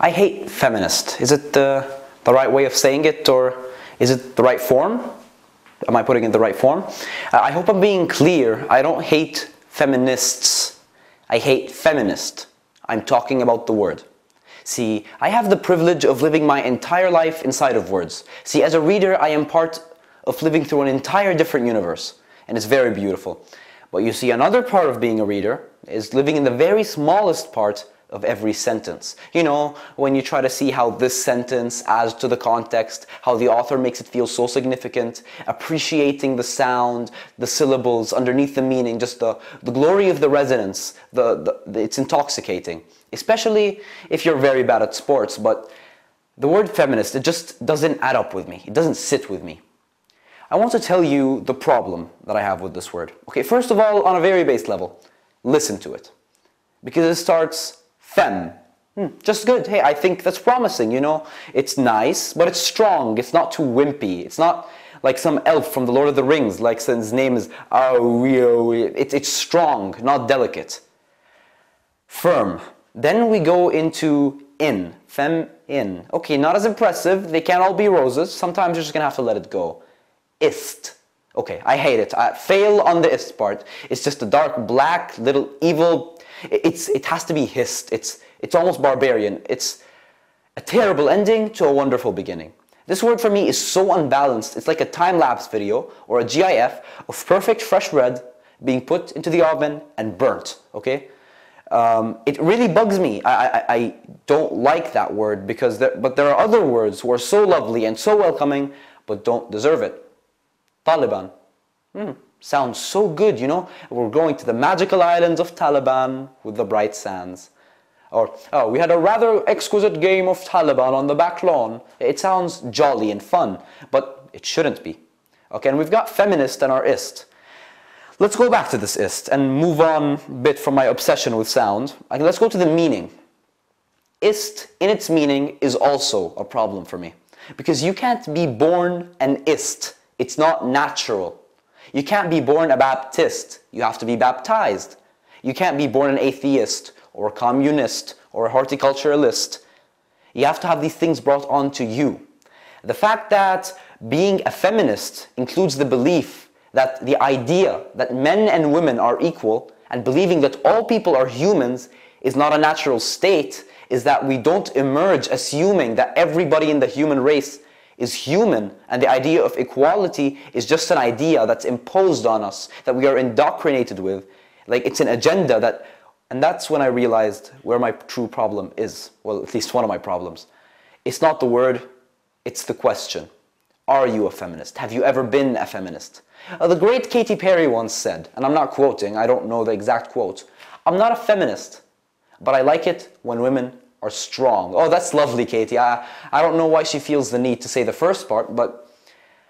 I hate feminist. Is it the right way of saying it, or is it the right form? Am I putting it in the right form? I hope I'm being clear. I don't hate feminists. I hate feminist. I'm talking about the word. See, I have the privilege of living my entire life inside of words. See, as a reader, I am part of living through an entire different universe, and it's very beautiful. But you see, another part of being a reader is living in the very smallest part of every sentence. You know, when you try to see how this sentence adds to the context, how the author makes it feel so significant, appreciating the sound, the syllables underneath the meaning, just the glory of the resonance, it's intoxicating. Especially if you're very bad at sports, but the word feminist, it just doesn't add up with me. It doesn't sit with me. I want to tell you the problem that I have with this word. Okay, first of all, on a very base level, listen to it. Because it starts fem. Just good. Hey, I think that's promising, you know. It's nice, but it's strong. It's not too wimpy. It's not like some elf from the Lord of the Rings, like his name is it's strong, not delicate. Firm. Then we go into in, fem in. Okay, not as impressive. They can't all be roses. Sometimes you're just gonna have to let it go. Ist. Okay, I hate it. I fail on the ist part. It's just a dark black little evil. It has to be hissed. It's almost barbarian. It's a terrible ending to a wonderful beginning. This word for me is so unbalanced. It's like a time-lapse video or a GIF of perfect fresh bread being put into the oven and burnt. Okay. It really bugs me. I don't like that word because but there are other words who are so lovely and so welcoming but don't deserve it. Taliban. Sounds so good, you know. We're going to the magical islands of Taliban with the bright sands. Or, oh, we had a rather exquisite game of Taliban on the back lawn. It sounds jolly and fun, but it shouldn't be. Okay, and we've got feminist and our ist. Let's go back to this ist and move on a bit from my obsession with sound. Let's go to the meaning. Ist, in its meaning, is also a problem for me. Because you can't be born an ist. It's not natural. You can't be born a Baptist. You have to be baptized. You can't be born an atheist or a communist or a horticulturalist. You have to have these things brought onto you. The fact that being a feminist includes the belief that the idea that men and women are equal and believing that all people are humans is not a natural state, is that we don't emerge assuming that everybody in the human race is human, and the idea of equality is just an idea that's imposed on us, that we are indoctrinated with. Like, it's an agenda that, and that's when I realized where my true problem is. Well, at least one of my problems. It's not the word, it's the question. Are you a feminist? Have you ever been a feminist? The great Katy Perry once said, and I'm not quoting, I don't know the exact quote, "I'm not a feminist, but I like it when women are strong." Oh, that's lovely, Katie. I don't know why she feels the need to say the first part, but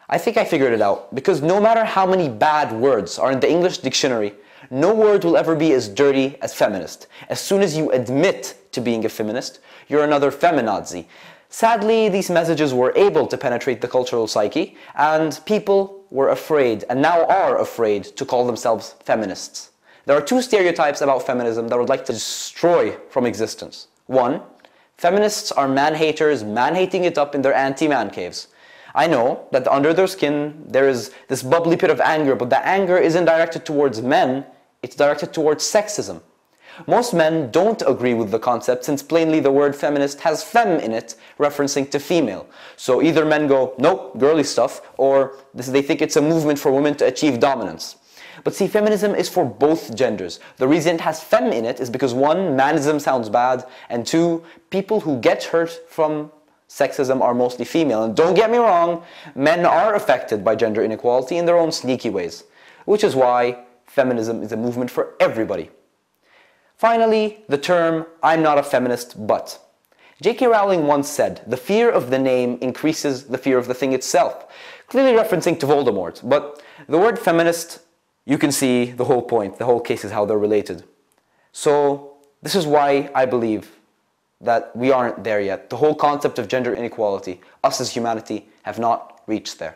I think I figured it out. Because no matter how many bad words are in the English dictionary, no word will ever be as dirty as feminist. As soon as you admit to being a feminist, you're another feminazi. Sadly, these messages were able to penetrate the cultural psyche, and people were afraid, and now are afraid, to call themselves feminists. There are two stereotypes about feminism that I would like to destroy from existence. One, feminists are man-haters, man-hating it up in their anti-man caves. I know that under their skin there is this bubbly pit of anger, but that anger isn't directed towards men, it's directed towards sexism. Most men don't agree with the concept since plainly the word feminist has fem in it, referencing to female. So either men go, nope, girly stuff, or they think it's a movement for women to achieve dominance. But see, feminism is for both genders. The reason it has fem in it is because one, manism sounds bad, and two, people who get hurt from sexism are mostly female. And don't get me wrong, men are affected by gender inequality in their own sneaky ways, which is why feminism is a movement for everybody. Finally, the term, "I'm not a feminist, but." J.K. Rowling once said, "The fear of the name increases the fear of the thing itself," clearly referencing to Voldemort. But the word feminist, you can see the whole point. The whole case is how they're related. So this is why I believe that we aren't there yet. The whole concept of gender inequality, us as humanity, have not reached there.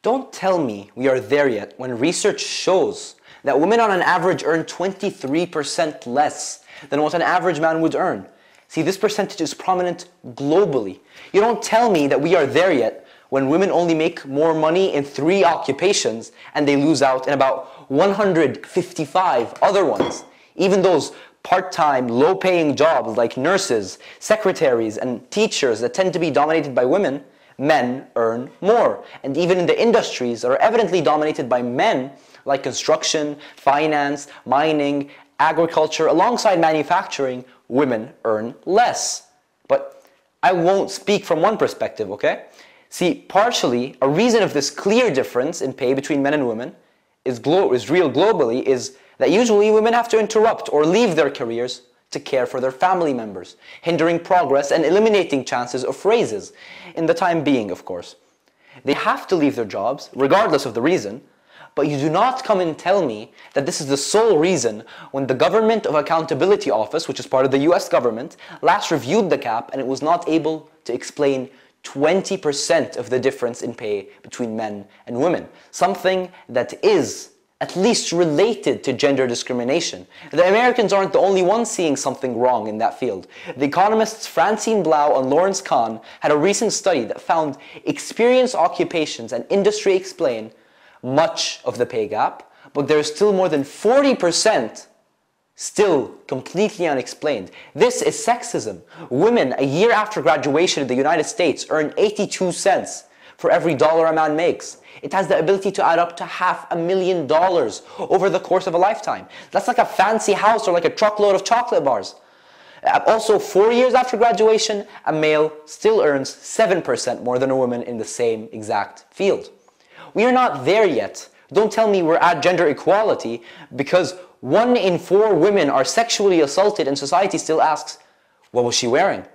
Don't tell me we are there yet when research shows that women on an average earn 23% less than what an average man would earn. See, this percentage is prominent globally. You don't tell me that we are there yet when women only make more money in 3 occupations and they lose out in about 155 other ones. Even those part-time, low-paying jobs like nurses, secretaries, and teachers that tend to be dominated by women, men earn more. And even in the industries that are evidently dominated by men, like construction, finance, mining, agriculture, alongside manufacturing, women earn less. But I won't speak from one perspective, okay? See, partially, a reason of this clear difference in pay between men and women is real globally is that usually women have to interrupt or leave their careers to care for their family members, hindering progress and eliminating chances of raises, in the time being, of course. They have to leave their jobs, regardless of the reason, but you do not come and tell me that this is the sole reason when the Government of Accountability Office, which is part of the US government, last reviewed the cap and it was not able to explain 20% of the difference in pay between men and women, something that is at least related to gender discrimination. The Americans aren't the only ones seeing something wrong in that field. The economists Francine Blau and Lawrence Kahn had a recent study that found experienced occupations and industry explain much of the pay gap, but there's still more than 40% still completely unexplained. This is sexism. Women, a year after graduation in the United States, earn 82 cents for every dollar a man makes. It has the ability to add up to $500,000 over the course of a lifetime. That's like a fancy house or like a truckload of chocolate bars. Also, 4 years after graduation, a male still earns 7% more than a woman in the same exact field. We are not there yet. Don't tell me we're at gender equality, because 1 in 4 women are sexually assaulted and society still asks, what was she wearing?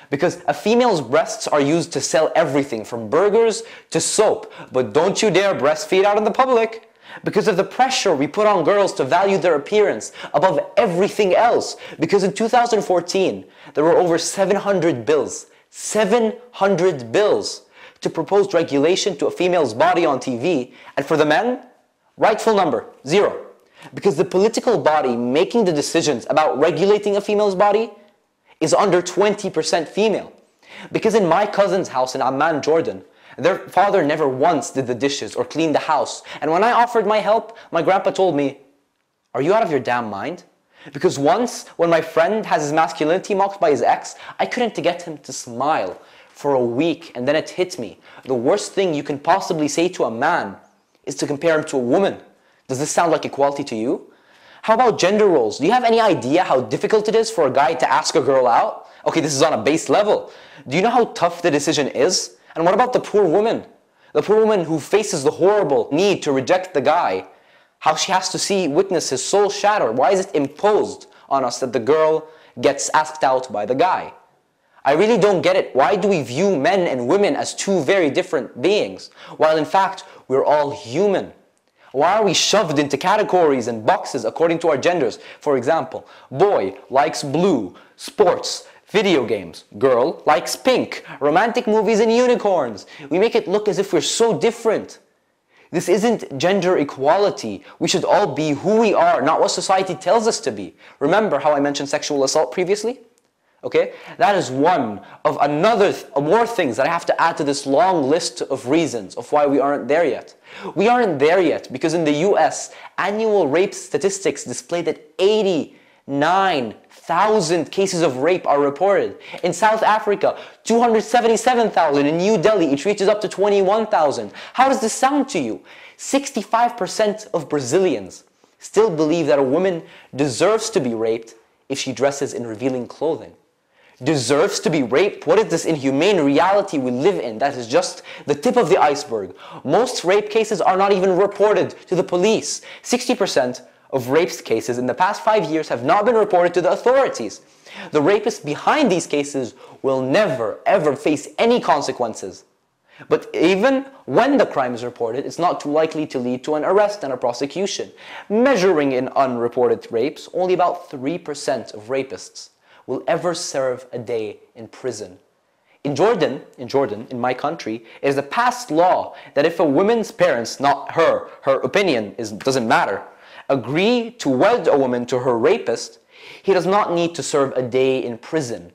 Because a female's breasts are used to sell everything from burgers to soap, but don't you dare breastfeed out in the public. Because of the pressure we put on girls to value their appearance above everything else. Because in 2014, there were over 700 bills, 700 bills to propose regulation to a female's body on TV, and for the men, rightful number, 0. Because the political body making the decisions about regulating a female's body is under 20% female. Because in my cousin's house in Amman, Jordan, their father never once did the dishes or cleaned the house, and when I offered my help, my grandpa told me, are you out of your damn mind? Because once, when my friend has his masculinity mocked by his ex, I couldn't get him to smile for a week, and then it hit me. The worst thing you can possibly say to a man is to compare him to a woman. Does this sound like equality to you? How about gender roles? Do you have any idea how difficult it is for a guy to ask a girl out? Okay, this is on a base level. Do you know how tough the decision is? And what about the poor woman? The poor woman who faces the horrible need to reject the guy. How she has to witness his soul shatter. Why is it imposed on us that the girl gets asked out by the guy? I really don't get it. Why do we view men and women as 2 very different beings, while in fact, we're all human? Why are we shoved into categories and boxes according to our genders? For example, boy likes blue, sports, video games. Girl likes pink, romantic movies and unicorns. We make it look as if we're so different. This isn't gender equality. We should all be who we are, not what society tells us to be. Remember how I mentioned sexual assault previously? Okay, that is one of more things that I have to add to this long list of reasons of why we aren't there yet. We aren't there yet because in the US, annual rape statistics display that 89,000 cases of rape are reported. In South Africa, 277,000. In New Delhi, it reaches up to 21,000. How does this sound to you? 65% of Brazilians still believe that a woman deserves to be raped if she dresses in revealing clothing. Deserves to be raped? What is this inhumane reality we live in? That is just the tip of the iceberg. Most rape cases are not even reported to the police. 60% of rape cases in the past 5 years have not been reported to the authorities. The rapists behind these cases will never, ever face any consequences. But even when the crime is reported, it's not too likely to lead to an arrest and a prosecution. Measuring in unreported rapes, only about 3% of rapists will ever serve a day in prison. In Jordan, in my country, it is a passed law that if a woman's parents, not her opinion doesn't matter, agree to wed a woman to her rapist, he does not need to serve a day in prison,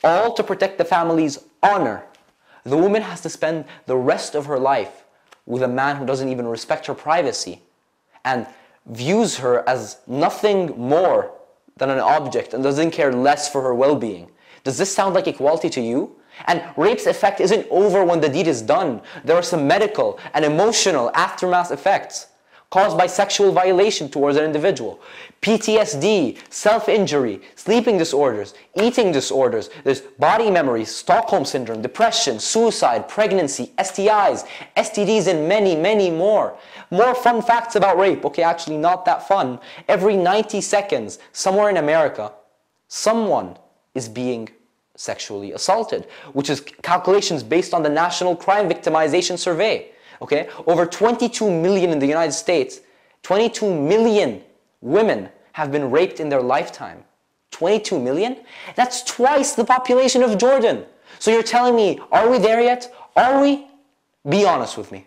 all to protect the family's honor. The woman has to spend the rest of her life with a man who doesn't even respect her privacy and views her as nothing more than an object and doesn't care less for her well-being. Does this sound like equality to you? And rape's effect isn't over when the deed is done. There are some medical and emotional aftermath effects caused by sexual violation towards an individual. PTSD, self-injury, sleeping disorders, eating disorders, there's body memory, Stockholm Syndrome, depression, suicide, pregnancy, STIs, STDs, and many, many more. More fun facts about rape. Okay, actually not that fun. Every 90 seconds, somewhere in America, someone is being sexually assaulted, which is calculations based on the National Crime Victimization Survey. Okay, over 22 million in the United States, 22 million women have been raped in their lifetime. 22 million? That's twice the population of Jordan. So you're telling me, are we there yet? Are we? Be honest with me.